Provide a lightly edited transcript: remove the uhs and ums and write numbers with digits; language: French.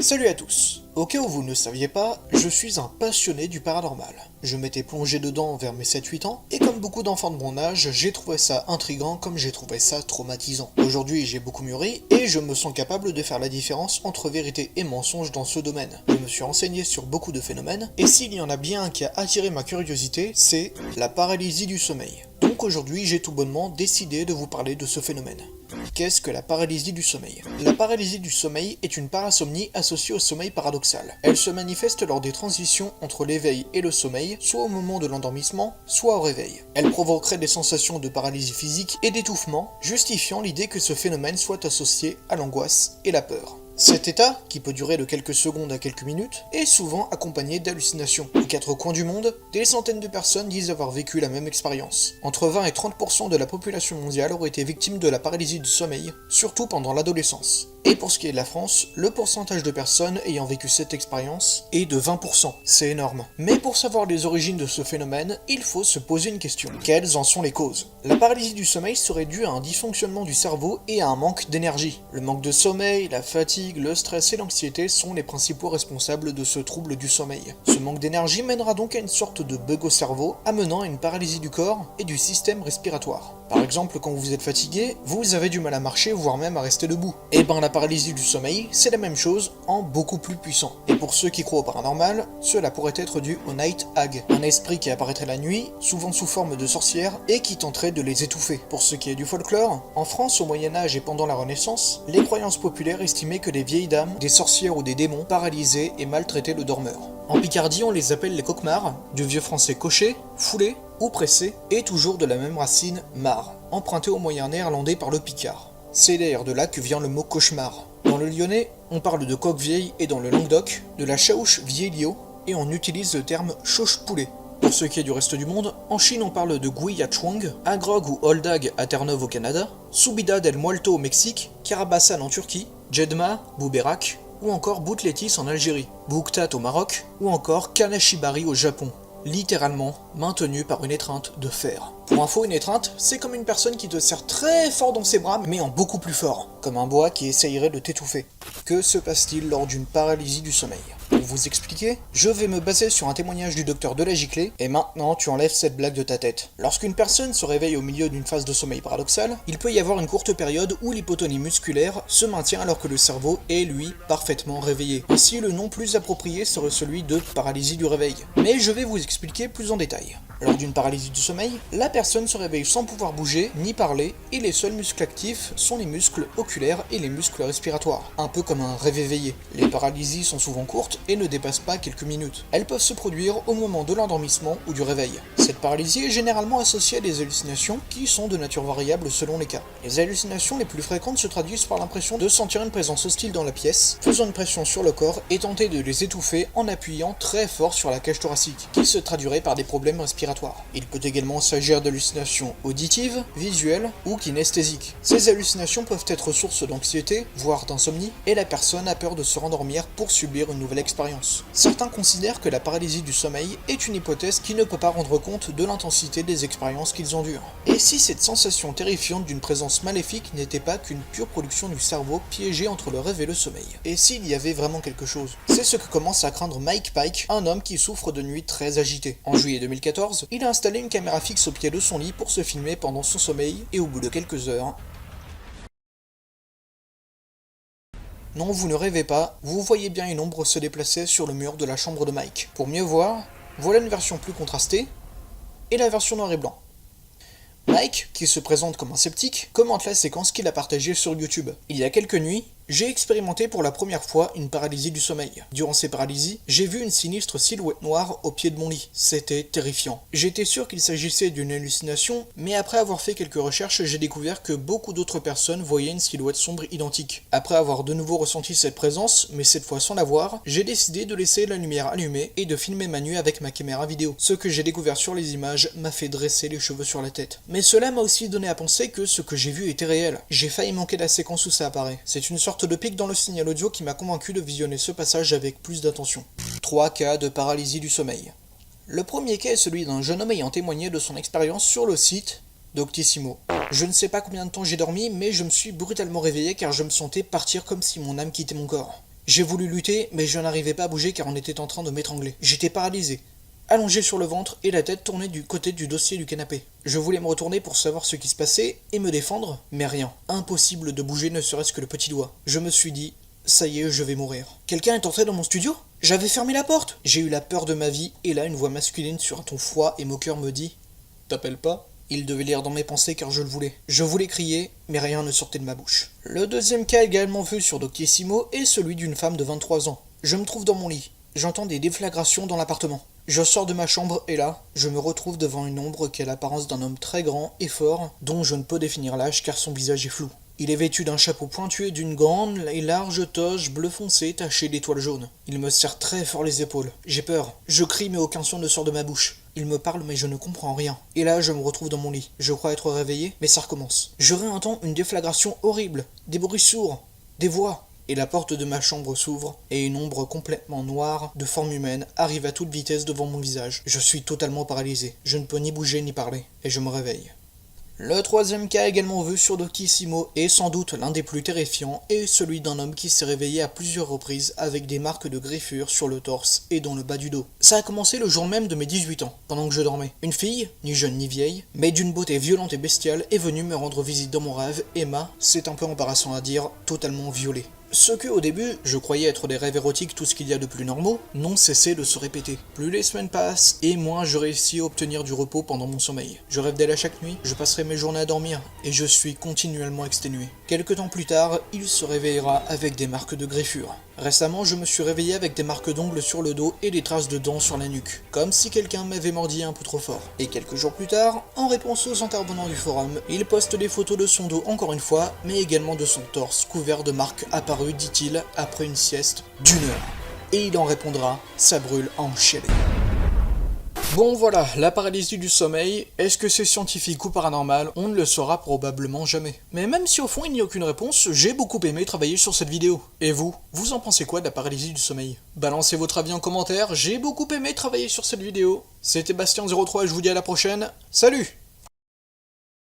Salut à tous. Au cas où vous ne le saviez pas, je suis un passionné du paranormal. Je m'étais plongé dedans vers mes 7-8 ans, et comme beaucoup d'enfants de mon âge, j'ai trouvé ça intriguant comme j'ai trouvé ça traumatisant. Aujourd'hui, j'ai beaucoup mûri, et je me sens capable de faire la différence entre vérité et mensonge dans ce domaine. Je me suis renseigné sur beaucoup de phénomènes, et s'il y en a bien un qui a attiré ma curiosité, c'est la paralysie du sommeil. Donc aujourd'hui, j'ai tout bonnement décidé de vous parler de ce phénomène. Qu'est-ce que la paralysie du sommeil? La paralysie du sommeil est une parasomnie associée au sommeil paradoxal. Elle se manifeste lors des transitions entre l'éveil et le sommeil, soit au moment de l'endormissement, soit au réveil. Elle provoquerait des sensations de paralysie physique et d'étouffement, justifiant l'idée que ce phénomène soit associé à l'angoisse et la peur. Cet état, qui peut durer de quelques secondes à quelques minutes, est souvent accompagné d'hallucinations. Aux quatre coins du monde, des centaines de personnes disent avoir vécu la même expérience. Entre 20 et 30% de la population mondiale aurait été victime de la paralysie du sommeil, surtout pendant l'adolescence. Et pour ce qui est de la France, le pourcentage de personnes ayant vécu cette expérience est de 20%. C'est énorme. Mais pour savoir les origines de ce phénomène, il faut se poser une question. Quelles en sont les causes? La paralysie du sommeil serait due à un dysfonctionnement du cerveau et à un manque d'énergie. Le manque de sommeil, la fatigue, le stress et l'anxiété sont les principaux responsables de ce trouble du sommeil. Ce manque d'énergie mènera donc à une sorte de bug au cerveau, amenant à une paralysie du corps et du système respiratoire. Par exemple, quand vous êtes fatigué, vous avez du mal à marcher, voire même à rester debout. Et ben la paralysie du sommeil, c'est la même chose, en beaucoup plus puissant. Et pour ceux qui croient au paranormal, cela pourrait être dû au Night Hag, un esprit qui apparaîtrait la nuit, souvent sous forme de sorcière, et qui tenterait de les étouffer. Pour ce qui est du folklore, en France au Moyen-Âge et pendant la Renaissance, les croyances populaires estimaient que les vieilles dames, des sorcières ou des démons paralysaient et maltraitaient le dormeur. En Picardie, on les appelle les coquemards, du vieux français cocher, foulé ou pressé, et toujours de la même racine mar, emprunté au moyen néerlandais par le Picard. C'est d'ailleurs de là que vient le mot cauchemar. Dans le lyonnais, on parle de coq vieille et dans le Languedoc, de la chaouche vieillio, et on utilise le terme chauche-poulet. Pour ce qui est du reste du monde, en Chine on parle de Gui Ya Chuang, Agrog ou Oldag à Terre-Neuve au Canada, Subida del Muerto au Mexique, Carabassan en Turquie, Jedma, Bouberak, ou encore Boutletis en Algérie, Bouktat au Maroc, ou encore Kanashibari au Japon, littéralement maintenu par une étreinte de fer. Pour info, une étreinte, c'est comme une personne qui te serre très fort dans ses bras, mais en beaucoup plus fort, comme un boa qui essayerait de t'étouffer. Que se passe-t-il lors d'une paralysie du sommeil? Pour vous expliquer, je vais me baser sur un témoignage du docteur Delagiclé, et maintenant tu enlèves cette blague de ta tête. Lorsqu'une personne se réveille au milieu d'une phase de sommeil paradoxal, il peut y avoir une courte période où l'hypotonie musculaire se maintient alors que le cerveau est, lui, parfaitement réveillé. Ainsi, le nom plus approprié serait celui de paralysie du réveil. Mais je vais vous expliquer plus en détail. Lors d'une paralysie du sommeil, la personne se réveille sans pouvoir bouger ni parler, et les seuls muscles actifs sont les muscles oculaires et les muscles respiratoires, un peu comme un rêve éveillé. Les paralysies sont souvent courtes et ne dépassent pas quelques minutes. Elles peuvent se produire au moment de l'endormissement ou du réveil. Cette paralysie est généralement associée à des hallucinations qui sont de nature variable selon les cas. Les hallucinations les plus fréquentes se traduisent par l'impression de sentir une présence hostile dans la pièce, faisant une pression sur le corps et tenter de les étouffer en appuyant très fort sur la cage thoracique, qui se traduirait par des problèmes respiratoires. Il peut également s'agir d'hallucinations auditives, visuelles ou kinesthésiques. Ces hallucinations peuvent être source d'anxiété, voire d'insomnie, et la personne a peur de se rendormir pour subir une nouvelle expérience. Certains considèrent que la paralysie du sommeil est une hypothèse qui ne peut pas rendre compte de l'intensité des expériences qu'ils endurent. Et si cette sensation terrifiante d'une présence maléfique n'était pas qu'une pure production du cerveau piégé entre le rêve et le sommeil? Et s'il y avait vraiment quelque chose? C'est ce que commence à craindre Mike Pike, un homme qui souffre de nuits très agitées. En juillet 2014, il a installé une caméra fixe au pied de son lit pour se filmer pendant son sommeil, et au bout de quelques heures... Non, vous ne rêvez pas, vous voyez bien une ombre se déplacer sur le mur de la chambre de Mike. Pour mieux voir, voilà une version plus contrastée, et la version noir et blanc. Mike, qui se présente comme un sceptique, commente la séquence qu'il a partagée sur YouTube. Il y a quelques nuits, j'ai expérimenté pour la première fois une paralysie du sommeil. Durant ces paralysies, j'ai vu une sinistre silhouette noire au pied de mon lit. C'était terrifiant. J'étais sûr qu'il s'agissait d'une hallucination, mais après avoir fait quelques recherches, j'ai découvert que beaucoup d'autres personnes voyaient une silhouette sombre identique. Après avoir de nouveau ressenti cette présence, mais cette fois sans la voir, j'ai décidé de laisser la lumière allumée et de filmer ma nuit avec ma caméra vidéo. Ce que j'ai découvert sur les images m'a fait dresser les cheveux sur la tête. Mais cela m'a aussi donné à penser que ce que j'ai vu était réel. J'ai failli manquer la séquence où ça apparaît. C'est une sorte de pic dans le signal audio qui m'a convaincu de visionner ce passage avec plus d'attention. 3 cas de paralysie du sommeil. Le premier cas est celui d'un jeune homme ayant témoigné de son expérience sur le site Doctissimo. Je ne sais pas combien de temps j'ai dormi, mais je me suis brutalement réveillé car je me sentais partir comme si mon âme quittait mon corps. J'ai voulu lutter, mais je n'arrivais pas à bouger car on était en train de m'étrangler. J'étais paralysé, allongé sur le ventre et la tête tournée du côté du dossier du canapé. Je voulais me retourner pour savoir ce qui se passait et me défendre, mais rien. Impossible de bouger ne serait-ce que le petit doigt. Je me suis dit, ça y est, je vais mourir. Quelqu'un est entré dans mon studio? J'avais fermé la porte. J'ai eu la peur de ma vie et là une voix masculine sur un ton froid et moqueur me dit, t'appelles pas? Il devait lire dans mes pensées car je le voulais. Je voulais crier, mais rien ne sortait de ma bouche. Le deuxième cas également vu sur Doctissimo est celui d'une femme de 23 ans. Je me trouve dans mon lit. J'entends des déflagrations dans l'appartement. Je sors de ma chambre et là, je me retrouve devant une ombre qui a l'apparence d'un homme très grand et fort, dont je ne peux définir l'âge car son visage est flou. Il est vêtu d'un chapeau pointu et d'une grande et large toge bleu foncé tachée d'étoiles jaunes. Il me serre très fort les épaules. J'ai peur. Je crie mais aucun son ne sort de ma bouche. Il me parle mais je ne comprends rien. Et là, je me retrouve dans mon lit. Je crois être réveillé, mais ça recommence. Je réentends une déflagration horrible, des bruits sourds, des voix. Et la porte de ma chambre s'ouvre, et une ombre complètement noire, de forme humaine, arrive à toute vitesse devant mon visage. Je suis totalement paralysé. Je ne peux ni bouger ni parler, et je me réveille. Le troisième cas également vu sur Doctissimo est sans doute l'un des plus terrifiants et celui d'un homme qui s'est réveillé à plusieurs reprises avec des marques de griffures sur le torse et dans le bas du dos. Ça a commencé le jour même de mes 18 ans, pendant que je dormais. Une fille, ni jeune ni vieille, mais d'une beauté violente et bestiale est venue me rendre visite dans mon rêve et m'a, c'est un peu embarrassant à dire, totalement violé. Ce que, au début, je croyais être des rêves érotiques tout ce qu'il y a de plus normaux, n'ont cessé de se répéter. Plus les semaines passent, et moins je réussis à obtenir du repos pendant mon sommeil. Je rêve d'elle à chaque nuit, je passerai mes journées à dormir, et je suis continuellement exténué. Quelque temps plus tard, il se réveillera avec des marques de griffures. Récemment, je me suis réveillé avec des marques d'ongles sur le dos et des traces de dents sur la nuque, comme si quelqu'un m'avait mordi un peu trop fort. Et quelques jours plus tard, en réponse aux intervenants du forum, il poste des photos de son dos encore une fois, mais également de son torse, couvert de marques apparues, dit-il, après une sieste d'1 heure. Et il en répondra, ça brûle à enchialer. Bon voilà, la paralysie du sommeil, est-ce que c'est scientifique ou paranormal? On ne le saura probablement jamais. Mais même si au fond il n'y a aucune réponse, j'ai beaucoup aimé travailler sur cette vidéo. Et vous en pensez quoi de la paralysie du sommeil? Balancez votre avis en commentaire, j'ai beaucoup aimé travailler sur cette vidéo. C'était Bastien03 et je vous dis à la prochaine, salut!